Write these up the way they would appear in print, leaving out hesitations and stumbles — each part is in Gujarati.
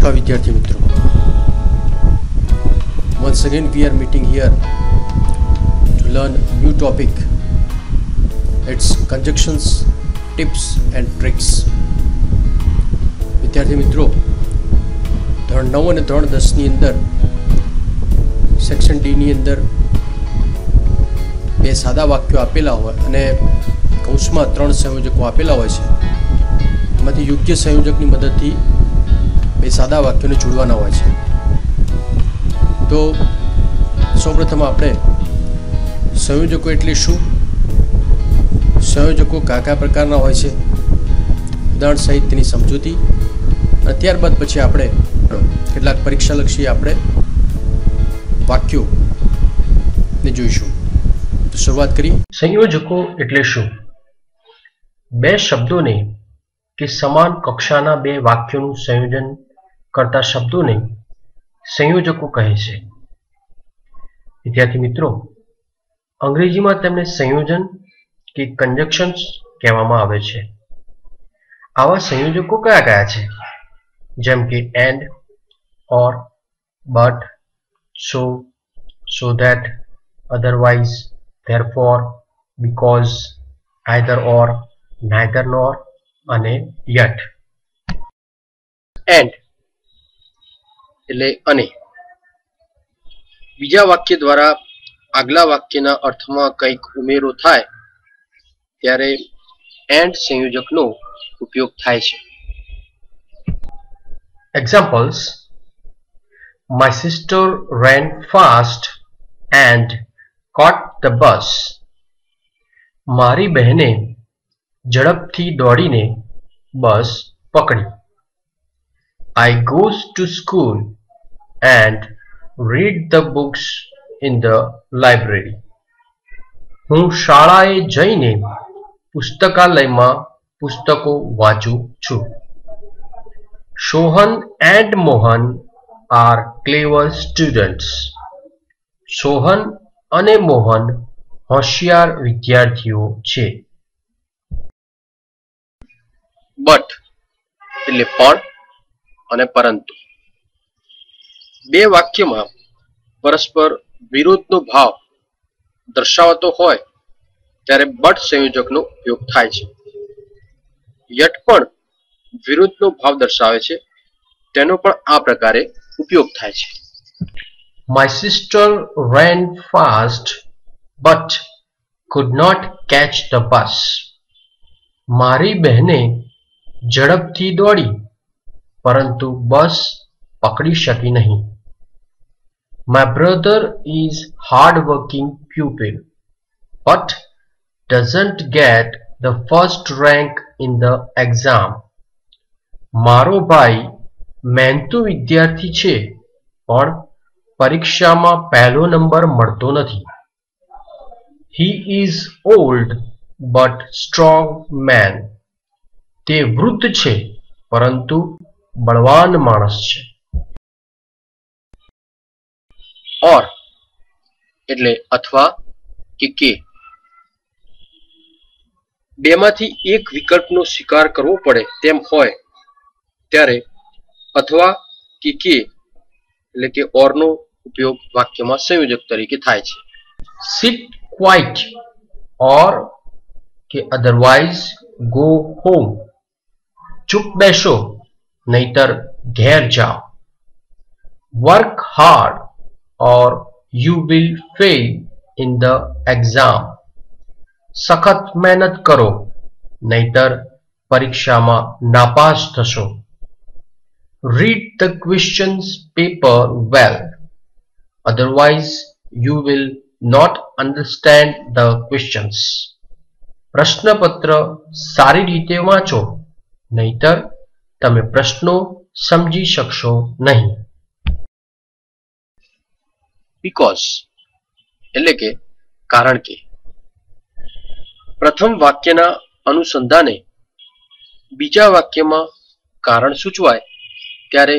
नमस्कार विद्यार्थी मित्रों, once again we are meeting here to learn new topic. It's conjunctions, tips and tricks. વિદ્યાર્થી મિત્રો, ધોરણ 9 અને ધોરણ 10 ની અંદર સેક્શન ડી ની અંદર બે સાદા વાક્યો આપેલા હોય અને કૌંસમાં 3 સંયોજકો આપેલા હોય છે. એમાંથી યોગ્ય સંયોજકની મદદથી બે સાદા વાક્યોને જોડવાના હોય છે. તો સૌપ્રથમ આપણે સંયોજકો એટલે શું, સંયોજકો કયા પ્રકારના હોય છે, ઉદાહરણ સહિત તેની સમજૂતી, અને ત્યારબાદ પછી આપણે કેટલાક પરીક્ષાલક્ષી આપણે વાક્યોને જોઈશું. તો શરૂઆત કરી. સંયોજકો એટલે શું? બે શબ્દોને કે સમાન કક્ષાના બે વાક્યોનું સંયોજન કરતા શબ્દોને સંયોજકો કહે છે. વિદ્યાર્થી મિત્રો, અંગ્રેજીમાં તેમને સંયોજન કે કંજક્શન્સ કહેવામાં આવે છે. આવા સંયોજકો કયા કયા છે? જેમ કે and, or, but, so, so that, otherwise, therefore, because, either or, neither nor અને યટ. એન્ડ એટલે અને. બીજા વાક્ય દ્વારા આગલા વાક્યના અર્થમાં કંઈક ઉમેરો થાય ત્યારે એન્ડ સંયોજકનો ઉપયોગ થાય છે. Examples: My sister ran fast and caught the bus. મારી બહેને ઝડપથી દોડીને બસ પકડી. I goes to school and read the books in the library. હું શાળાએ જઈને પુસ્તકાલયમાં પુસ્તકો વાંચું છું. Sohan and Mohan are clever students. Sohan અને મોહન હોશિયાર વિદ્યાર્થીઓ છે. બટ એટલે પણ અને પરંતુ. બે વાક્યમાં પરસ્પર વિરોધનો ભાવ દર્શાવતો હોય ત્યારે બટ સંયોજકનો ઉપયોગ થાય છે. યટ પણ વિરુદ્ધનો ભાવ દર્શાવે છે, તેનો પણ આ પ્રકારે ઉપયોગ થાય છે. My sister ran fast but could not catch the bus. મારી બહેને ઝડપથી દોડી પરંતુ બસ પકડી શકી નહીં. My brother is hard-working pupil but doesn't get the first rank in the exam. મારો ભાઈ મહેનતુ વિદ્યાર્થી છે પણ પરીક્ષામાં પહેલો નંબર મળતો નથી. He is old but strong man. તે વૃદ્ધ છે પરંતુ બળવાન માણસ છે. ઓર એટલે અથવા કે. બેમાંથી એક વિકલ્પનો સ્વીકાર કરવો પડે તેમ હોય ત્યારે અથવા કે એટલે કે ઓરનો ઉપયોગ વાક્યમાં સંયોજક તરીકે થાય છે. Sit quiet or કે otherwise go home. ચૂપ બેસો નહીતર ઘેર જાઓ. Work hard or you will fail in the exam. સખત મહેનત કરો નહીતર પરીક્ષામાં નાપાસ થશો. Read the questions paper well, otherwise you will not understand the questions. પ્રશ્નપત્ર સારી રીતે વાંચો નહીતર તમે પ્રશ્નો સમજી શકશો નહીં. Because એટલે કે કારણ કે. પ્રથમ વાક્યના અનુસંધાને બીજા વાક્યમાં કારણ સૂચવાય ત્યારે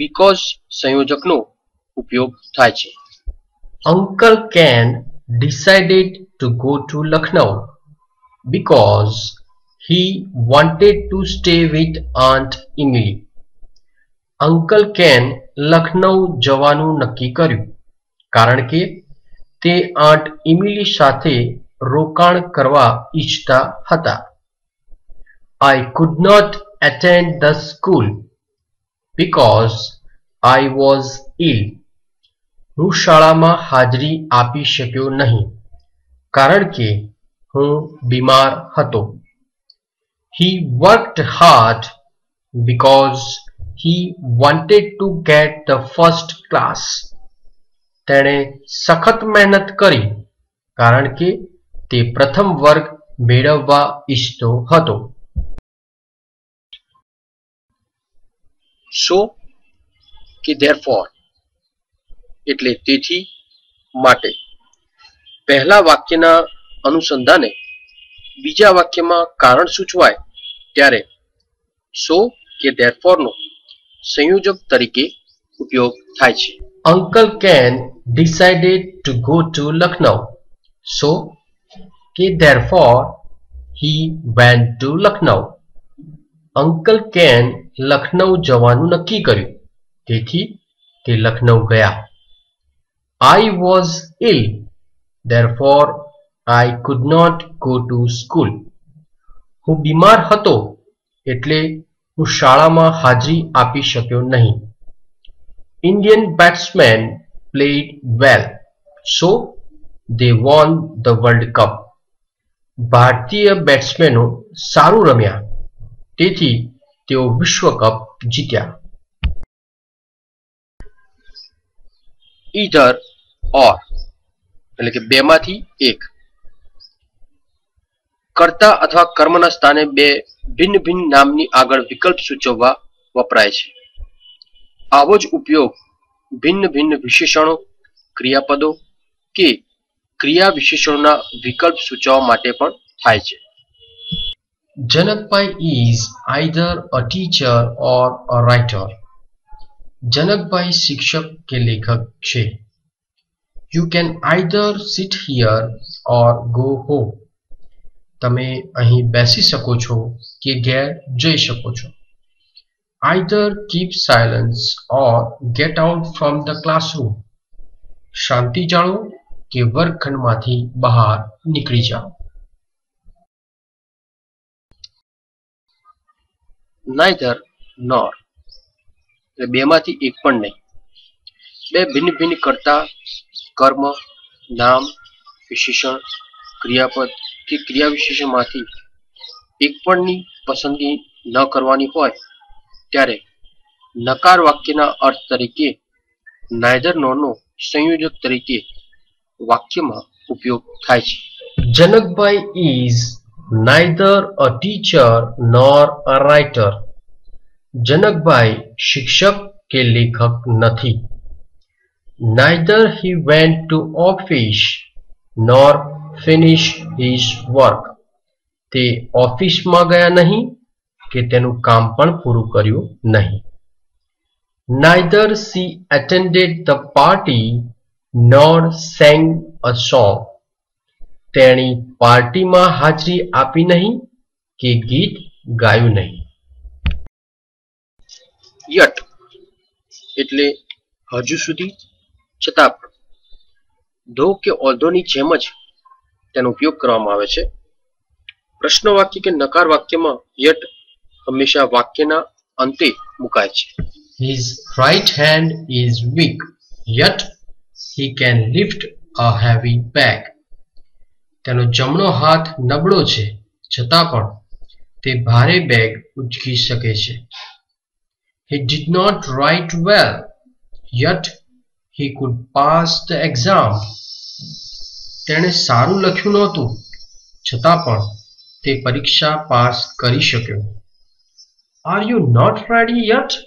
because સંયોજકનો ઉપયોગ થાય છે. Uncle Ken decided to go to Lucknow because he wanted to stay with Aunt Emily. Uncle can Lucknow જવાનું નક્કી કર્યું કારણ કે તે આંટ ઇમિલી સાથે રોકાણ કરવા ઈચ્છતા હતા. I could not attend the school because I was ill. હું શાળામાં હાજરી આપી શક્યો નહીં કારણ કે હું બીમાર હતો. He worked hard because he wanted to get the first class. તેણે સખત મહેનત કરી કારણ કે તે પ્રથમ વર્ગ મેળવવા ઈચ્છતો હતો. So કે therefore એટલે તેથી માટે પહેલા વાક્યના અનુસંધાને બીજા વાક્યમાં કારણ સૂચવાય ત્યારે so કે therefore નો સંયોજક તરીકે ઉપયોગ થાય છે. Uncle Ken decided to go to Lucknow. So કે therefore he went to Lucknow. Uncle Ken Lucknow જવાનું નક્કી કર્યું તેથી તે લખનઉ ગયા. I was ill. Therefore I could not go to school. હું બીમાર હતો એટલે હું શાળામાં હાજરી આપી શક્યો નહીં. Indian batsmen played well, so they won the World Cup. ભારતીય બેટ્સમેનો સારું રમ્યા તેથી તેઓ વિશ્વ કપ જીત્યા. Either or એટલે કે બેમાંથી એક કર્તા અથવા કર્મના સ્થાને બે ભિન્ન ભિન્ન નામની આગળ વિકલ્પ સૂચવવા વપરાય છે. આવો જ ઉપયોગ ભિન્ન ભિન્ન વિશેષણો, ક્રિયાપદો કે ક્રિયા વિશેષણોના વિકલ્પ સૂચવવા માટે પણ થાય છે. Janakbhai is either a teacher or a writer. Janakbhai શિક્ષક કે લેખક છે. You can either sit here or go home. તમે અહીં બેસી શકો છો કે ઘેર જઈ શકો છો. Either keep silence or get out from the classroom. શાંતિ જાળવો કે વર્ગખંડમાંથી બહાર નીકળી જાઓ. Neither nor એટલે બેમાંથી એક પણ નહીં. બે ભિન્ન ભિન્ન કર્તા, કર્મ, નામ, વિશેષણ, ક્રિયાપદ કે ક્રિયા વિશેષણમાંથી એક પણની પસંદગી ન કરવાની હોય ત્યારે નકાર વાક્યના અર્થ તરીકે neither nor નો સંયોજક તરીકે વાક્યમાં ઉપયોગ થાય છે. Janakbhai is neither a teacher nor a writer. Janakbhai શિક્ષક કે લેખક નથી. Neither he went to office nor finished his work. તે ઓફિસમાં ગયા નહીં કે તેનું કામ પણ પૂરું કર્યું નહીં. Neither she attended the party nor sang a song. તેણી પાર્ટીમાં હાજરી આપી નહીં કે ગીત ગાયું નહીં. Yet એટલે હજુ સુધી, છતાં પણ. ધો કે ઓલ્ધોની જેમ જ તેનો ઉપયોગ કરવામાં આવે છે. પ્રશ્ન વાક્ય કે નકાર વાક્યમાં yet હંમેશા વાક્યના અંતે મુકાય છે. His right hand is weak, yet he can lift a heavy bag. તેનો જમણો હાથ નબળો છે છતાં પણ તે ભારે બેગ ઉચકી શકે છે. He did not write well, yet he could pass the exam. તેણે સારું લખ્યું નહોતું છતાં પણ તે પરીક્ષા પાસ કરી શક્યો. Are you not ready yet?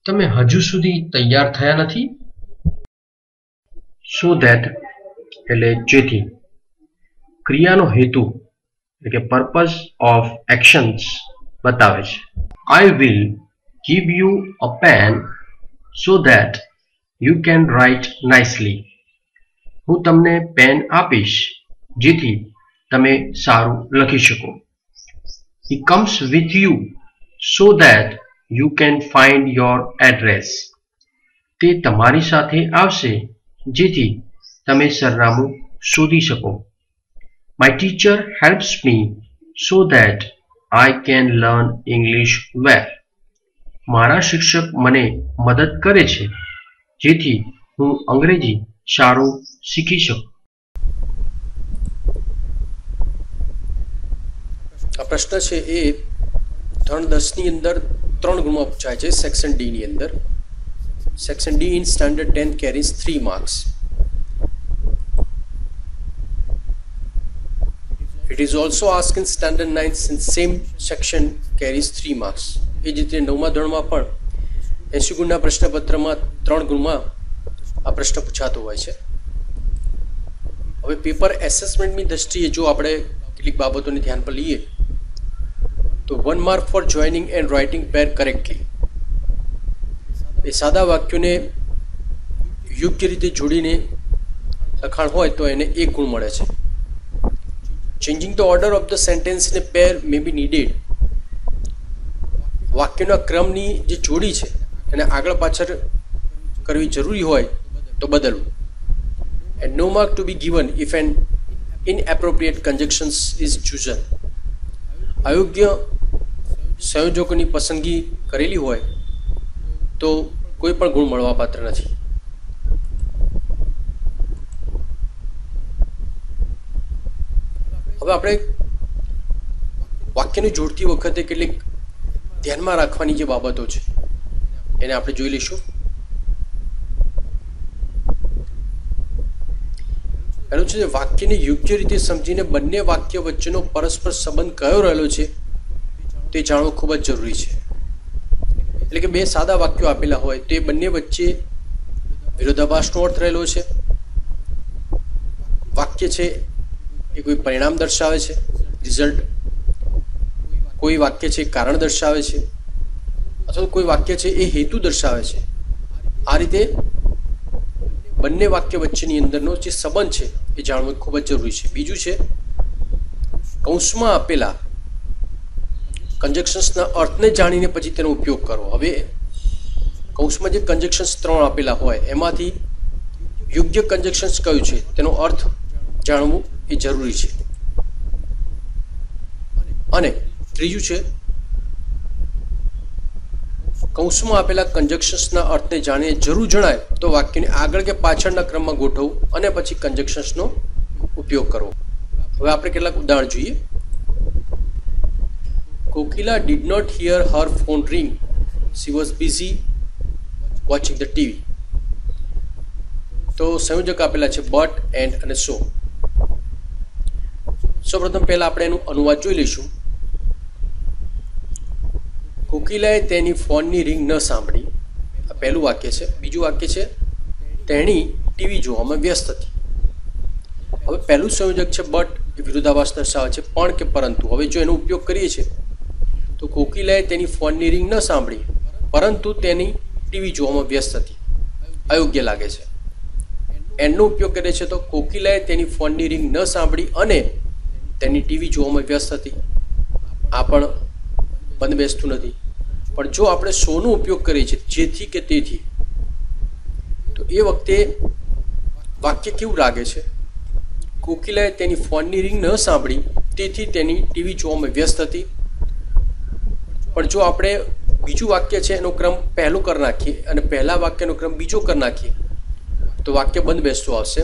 તમે હજુ સુધી તૈયાર થયા નથી? So that એટલે જેથી. ક્રિયાનો હેતુ એટલે કે purpose of actions બતાવે છે. I will give you a pen so that you can write nicely. હું તમને પેન આપીશ જેથી તમે સારું લખી શકો. He comes with you so that You can find your address. તે તમારી સાથે આવશે જેથી તમે સરનામું શોધી શકો. My teacher helps me so that I can learn English well. મારા શિક્ષક મને મદદ કરે છે જેથી હું અંગ્રેજી સારું શીખી શકું. આ પ્રશ્ન છે એ ધોરણ 10 ની અંદર 3 ગુણમાં પૂછાય છે. સેક્શન ડી ની અંદર. Section D in standard 10 carries 3 marks. It is also asked in standard 9 since same section carries 3 marks. એ જ રીતે 9મા ધોરણમાં પણ 80 ગુણના પ્રશ્નપત્રમાં 3 ગુણમાં આ પ્રશ્ન પૂછાતો હોય છે. હવે પેપર એસેસમેન્ટની દ્રષ્ટિએ જો આપણે કેટલીક બાબતોને ધ્યાન પર લઈએ તો 1 mark for joining and writing pair correctly. એ સાદા વાક્યોને યોગ્ય રીતે જોડીને લખાણ હોય તો એને 1 ગુણ મળે છે. Changing the order of the sentence in a pair may be needed. વાક્યના ક્રમની જે જોડી છે એને આગળ પાછળ કરવી જરૂરી હોય તો બદલવું. And no mark to be given if an inappropriate conjunctions is chosen. અયોગ્ય સંયોજકોની પસંદગી કરેલી હોય તો કોઈ પણ ગુણ મળવા પાત્ર નથી. હવે આપણે વાક્યને જોડતી વખતે કેટલીક ધ્યાનમાં રાખવાની જે બાબતો છે એને આપણે જોઈ લઈશું. પહેલું છે વાક્યને યોગ્ય રીતે સમજીને બંને વાક્ય વચ્ચેનો પરસ્પર સંબંધ કયો રહેલો છે તે જાણવું ખૂબ જ જરૂરી છે. એટલે કે બે સાદા વાક્યો આપેલા હોય તો એ બંને વચ્ચે વિરોધાભાસનો અર્થ રહેલો છે. વાક્ય છે એ કોઈ પરિણામ દર્શાવે છે, રિઝલ્ટ. કોઈ વાક્ય છે કારણ દર્શાવે છે, અથવા કોઈ વાક્ય છે એ હેતુ દર્શાવે છે. આ રીતે બંને વાક્ય વચ્ચેની અંદરનો જે સંબંધ છે એ જાણવું ખૂબ જ જરૂરી છે. બીજું છે કૌંસમાં આપેલા કન્જક્શન્સના અર્થને જાણીને પછી તેનો ઉપયોગ કરવો. હવે કૌંસમાં જે કન્જક્શન્સ 3 આપેલા હોય એમાંથી યોગ્ય કન્જક્શન્સ કયું છે તેનો અર્થ જાણવું એ જરૂરી છે. અને ત્રીજું છે કૌંસમાં આપેલા કન્જક્શન્સના અર્થને જાણીને જરૂર જણાય તો વાક્યને આગળ કે પાછળના ક્રમમાં ગોઠવવું અને પછી કન્જક્શન્સનો ઉપયોગ કરવો. હવે આપણે કેટલાક ઉદાહરણ જોઈએ. Kokila did not hear her phone ring. She was busy watching the TV. તો સંયોજક આપેલા છે but, and અને so. સૌપ્રથમ પહેલા આપણે એનું અનુવાદ જોઈ લઈશું. કોકિલાએ તેની ફોનની રિંગ ન સાંભળી. આ પહેલું વાક્ય છે. બીજું વાક્ય છે તેણી ટીવી જોવામાં વ્યસ્ત હતી. હવે પહેલું સંયોજક છે બટ, એ વિરોધાભાસ દર્શાવે છે, પણ કે પરંતુ. હવે જો એનો ઉપયોગ કરીએ છીએ તો કોકિલાએ તેની ફોનની રિંગ ન સાંભળી પરંતુ તેની ટીવી જોવામાં વ્યસ્ત હતી. અયોગ્ય લાગે છે. એનો ઉપયોગ કરે છે તો કોકિલાએ તેની ફોનની રિંગ ન સાંભળી અને તેની ટીવી જોવામાં વ્યસ્ત હતી. આ પણ બંધ બેસતું નથી. પણ જો આપણે સોનો ઉપયોગ કરીએ છીએ જેથી કે તેથી તો એ વખતે વાક્ય કેવું લાગે છે? કોકિલાએ તેની ફોનની રિંગ ન સાંભળી તેથી તેની ટીવી જોવામાં વ્યસ્ત હતી. પણ જો આપણે બીજું વાક્ય છે એનો ક્રમ પહેલું કરી નાખીએ અને પહેલા વાક્યનો ક્રમ બીજો કરી નાખીએ તો વાક્ય બંધ બેસતું આવશે.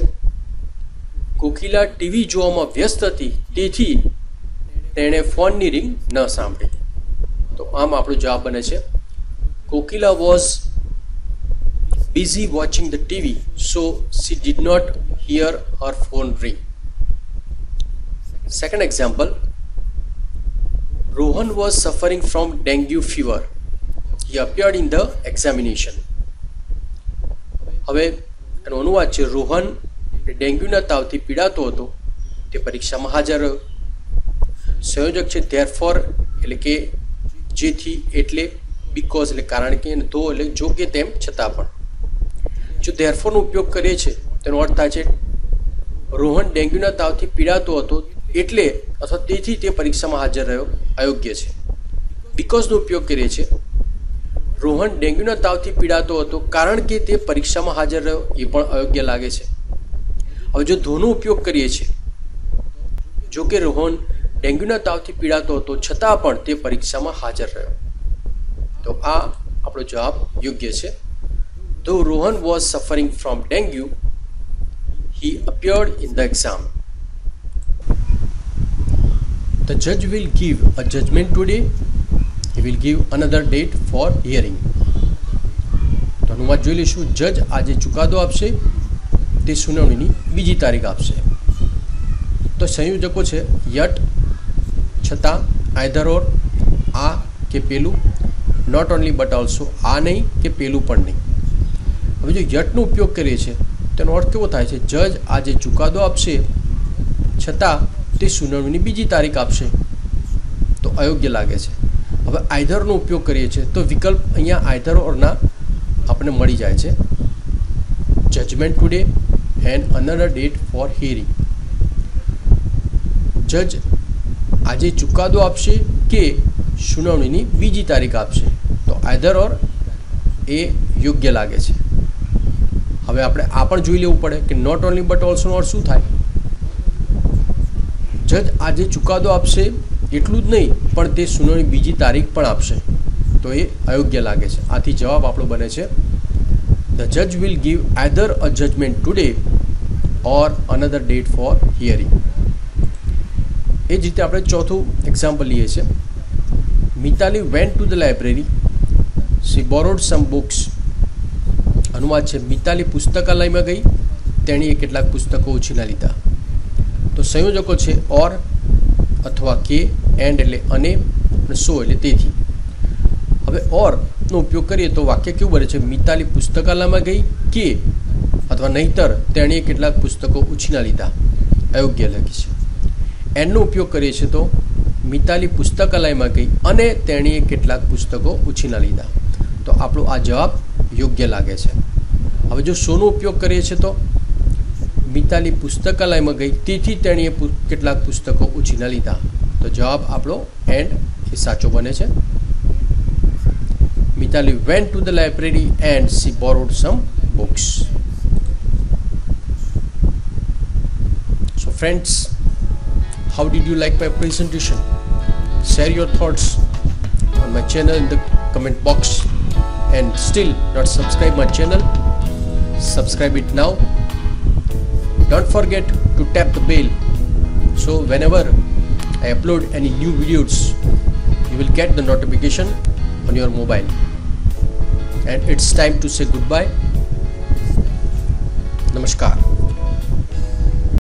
કોકિલા ટીવી જોવામાં વ્યસ્ત હતી તેથી તેણે ફોનની રિંગ ન સાંભળી. તો આમ આપણો જવાબ બને છે Kokila was busy watching the TV so she did not hear her phone ring. Second example, Rohan was suffering from dengue fever. He appeared in the examination. હવે એનો અનુવાદ છે રોહન ડેન્ગ્યુના તાવથી પીડાતો હતો, તે પરીક્ષામાં હાજર રહ્યો. સંયોજક છે ધેરફોર એટલે કે જેથી, એટલે, બીકોઝ એટલે કારણ કે, અને ધો એટલે જો કે તેમ છતાં પણ. જો ધેરફોરનો ઉપયોગ કરીએ છીએ તેનો અર્થ થાય છે રોહન ડેન્ગ્યુના તાવથી પીડાતો હતો એટલે અથવા તેથી તે પરીક્ષામાં હાજર રહ્યો. અયોગ્ય છે. બીકોઝનો ઉપયોગ કરીએ છીએ રોહન ડેન્ગ્યુના તાવથી પીડાતો હતો કારણ કે તે પરીક્ષામાં હાજર રહ્યો, એ પણ અયોગ્ય લાગે છે. હવે જો ધોનો ઉપયોગ કરીએ છીએ, જો કે રોહન ડેન્ગ્યુના તાવથી પીડાતો હતો છતાં પણ તે પરીક્ષામાં હાજર રહ્યો, તો આ આપણો જવાબ યોગ્ય છે. Though Rohan was suffering from dengue, he appeared in the exam. The judge will give a judgment today. He will give another date for hearing. તો અનુવાદ જોઈ લઈશું. જજ આજે ચુકાદો આપશે, તે સુનાવણીની બીજી તારીખ આપશે. તો સંયોજકો છે યટ, છતાં, આઈધર ઓર, આ કે પેલું, નોટ ઓનલી બટ ઓલ્સો, આ નહીં કે પેલું પણ નહીં. હવે જો યટનો ઉપયોગ કરીએ છીએ તેનો અર્થ કેવો થાય છે? જજ આજે ચુકાદો આપશે છતાં તે સુનાવણીની બીજી તારીખ આપશે, તો અયોગ્ય લાગે છે. હવે આઈધરનો ઉપયોગ કરીએ છીએ તો વિકલ્પ અહીંયા આઈધર ઓરના આપણને મળી જાય છે. Judgment today and another date for hearing. જજ આજે ચુકાદો આપશે કે સુનાવણીની બીજી તારીખ આપશે, તો આઈધર ઓર એ યોગ્ય લાગે છે. હવે આપણે આ પણ જોઈ લેવું પડે કે નોટ ઓનલી બટ ઓલ્સોનો અર્થ શું થાય? જજ આજે ચુકાદો આપશે એટલું જ નહીં પણ તે સુનાવણી બીજી તારીખ પણ આપશે, તો એ અયોગ્ય લાગે છે. આથી જવાબ આપણો બને છે ધ જજ will give either a judgement today or another date for hearing. એ જ રીતે આપણે ચોથું એક્ઝામ્પલ લઈએ છીએ. Mitali went to the library, she borrowed some books. અનુવાદ છે મિતાલી પુસ્તકાલયમાં ગઈ, તેણીએ કેટલાક પુસ્તકો ઉછીના લીધા. તો સંયોજકો છે ઓર અથવા કે, એન્ડ એટલે અને સો એટલે તેથી. હવે ઓરનો ઉપયોગ કરીએ તો વાક્ય કેવું બને છે? મિતાલી પુસ્તકાલયમાં ગઈ કે અથવા નહીતર તેણીએ કેટલાક પુસ્તકો ઉછીના લીધા, અયોગ્ય લખી છે. એન્ડનો ઉપયોગ કરીએ છીએ તો મિતાલી પુસ્તકાલયમાં ગઈ અને તેણીએ કેટલાક પુસ્તકો ઉછીના લીધા, તો આપણો આ જવાબ યોગ્ય લાગે છે. હવે જો સોનો ઉપયોગ કરીએ છીએ તો મિતાલી પુસ્તકાલયમાં ગઈ તેથી તેણીએ કેટલાક પુસ્તકો ઉછીના લીધા, તો જવાબ આપણો એન્ડ એ સાચો બને છે. Mitali went to the library and she borrowed some books. So friends, how did you like my presentation? Share your thoughts on my channel in the comment box, and still not subscribe my channel, subscribe it now. Don't forget to tap the bell, so whenever I upload any new videos you will get the notification on your mobile. And it's time to say goodbye. Namaskar.